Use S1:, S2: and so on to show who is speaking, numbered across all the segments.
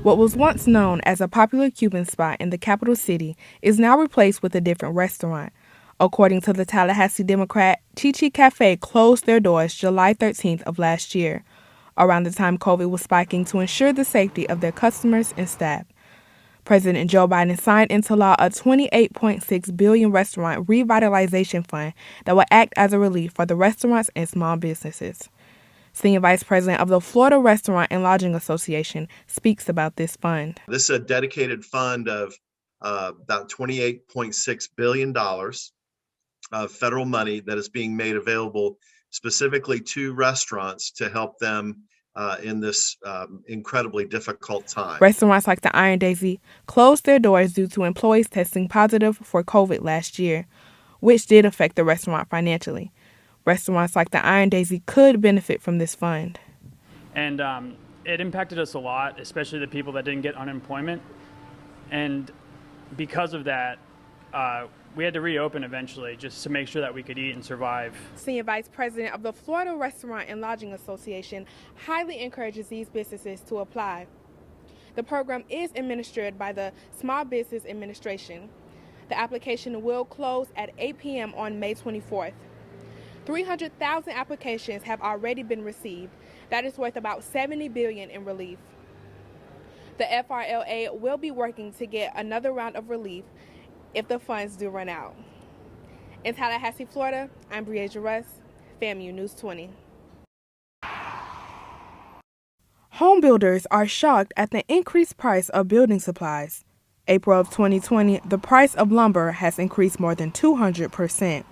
S1: What was once known as a popular Cuban spot in the capital city is now replaced with a different restaurant. According to the Tallahassee Democrat, Chi Cafe closed their doors July 13th of last year, around the time COVID was spiking, to ensure the safety of their customers and staff. President Joe Biden signed into law a $28.6 billion restaurant revitalization fund that will act as a relief for the restaurants and small businesses. Senior Vice President of the Florida Restaurant and Lodging Association speaks about this fund.
S2: This is a dedicated fund of about $28.6 billion of federal money that is being made available specifically to restaurants to help them in this incredibly difficult time.
S1: Restaurants like the Iron Daisy closed their doors due to employees testing positive for COVID last year, which did affect the restaurant financially. Restaurants like the Iron Daisy could benefit from this fund.
S3: And it impacted us a lot, especially the people that didn't get unemployment. And because of that, we had to reopen eventually just to make sure that we could eat and survive.
S1: Senior Vice President of the Florida Restaurant and Lodging Association highly encourages these businesses to apply. The program is administered by the Small Business Administration. The application will close at 8 p.m. on May 24th. 300,000 applications have already been received. That is worth about $70 billion in relief. The FRLA will be working to get another round of relief if the funds do run out. In Tallahassee, Florida, I'm Breasia Russ, FAMU News 20. Home builders are shocked at the increased price of building supplies. April of 2020, the price of lumber has increased more than 200%.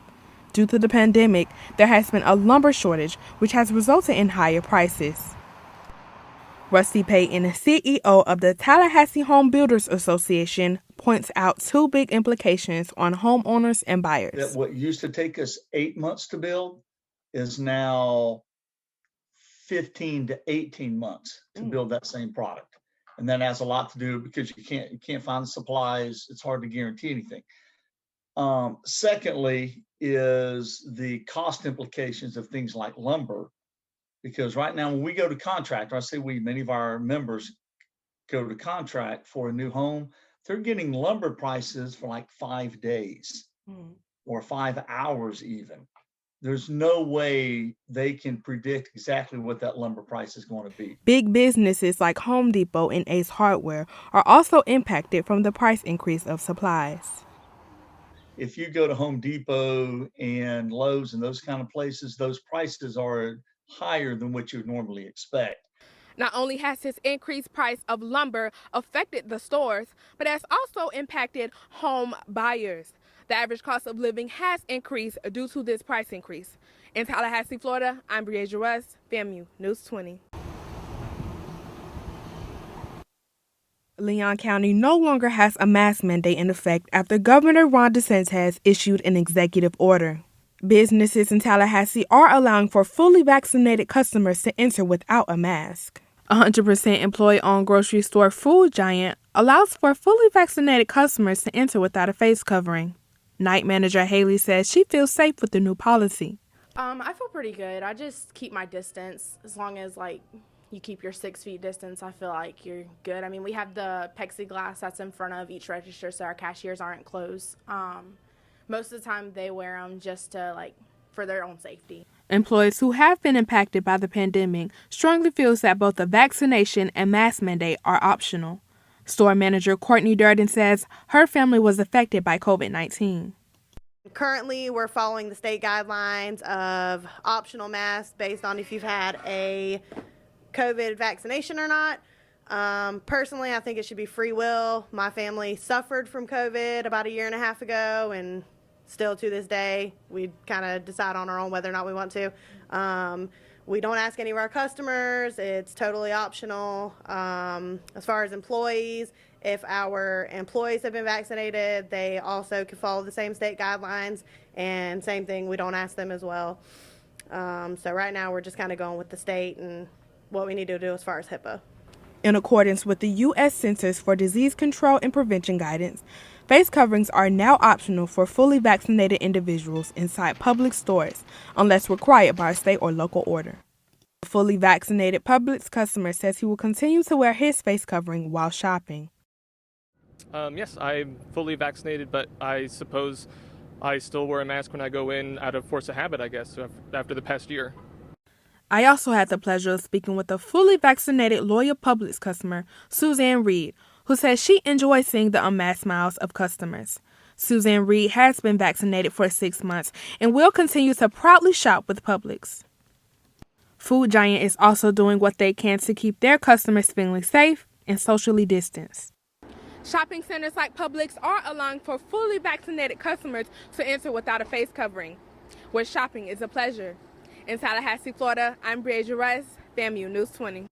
S1: Due to the pandemic, there has been a lumber shortage, which has resulted in higher prices. Rusty Payton, CEO of the Tallahassee Home Builders Association, points out two big implications on homeowners and buyers.
S4: That what used to take us 8 months to build is now 15 to 18 months to build that same product. And that has a lot to do because you can't find the supplies. It's hard to guarantee anything. Secondly is the cost implications of things like lumber, because right now when we go to contract, or I say many of our members go to contract for a new home, they're getting lumber prices for like 5 days or 5 hours even. There's no way they can predict exactly what that lumber price is going to be.
S1: Big businesses like Home Depot and Ace Hardware are also impacted from the price increase of supplies.
S4: If you go to Home Depot and Lowe's and those kind of places, those prices are higher than what you would normally expect.
S1: Not only has this increased price of lumber affected the stores, but has also impacted home buyers. The average cost of living has increased due to this price increase. In Tallahassee, Florida, I'm Breasia Russ, FAMU News 20. Leon County no longer has a mask mandate in effect after Governor Ron DeSantis issued an executive order. Businesses in Tallahassee are allowing for fully vaccinated customers to enter without a mask. 100% employee-owned grocery store Food Giant allows for fully vaccinated customers to enter without a face covering. Night manager Haley says she feels safe with the new policy.
S5: I feel pretty good. I just keep my distance. As long as you keep your 6 feet distance, I feel like you're good. I mean, we have the plexiglass that's in front of each register so our cashiers aren't close. Most of the time they wear them just to for their own safety.
S1: Employees who have been impacted by the pandemic strongly feels that both the vaccination and mask mandate are optional. Store manager Courtney Durden says her family was affected by COVID-19.
S6: Currently, we're following the state guidelines of optional masks based on if you've had a COVID vaccination or not. Personally, I think it should be free will. My family suffered from COVID about 1.5 years ago, and still to this day, we kind of decide on our own whether or not we want to. We don't ask any of our customers. It's totally optional. As far as employees, if our employees have been vaccinated, they also can follow the same state guidelines, and same thing, we don't ask them as well. So right now, we're just kind of going with the state and what we need to do as far as HIPAA.
S1: In accordance with the U.S. Centers for Disease Control and Prevention guidance, face coverings are now optional for fully vaccinated individuals inside public stores unless required by a state or local order. A fully vaccinated Publix customer says he will continue to wear his face covering while shopping.
S7: Yes, I'm fully vaccinated, but I suppose I still wear a mask when I go in out of force of habit, I guess, after the past year.
S1: I also had the pleasure of speaking with a fully vaccinated loyal Publix customer, Suzanne Reed, who says she enjoys seeing the unmasked smiles of customers. Suzanne Reed has been vaccinated for 6 months and will continue to proudly shop with Publix. Food Giant is also doing what they can to keep their customers feeling safe and socially distanced. Shopping centers like Publix are allowing for fully vaccinated customers to enter without a face covering, where shopping is a pleasure. In Tallahassee, Florida, I'm Bria Jerez, FAMU News 20.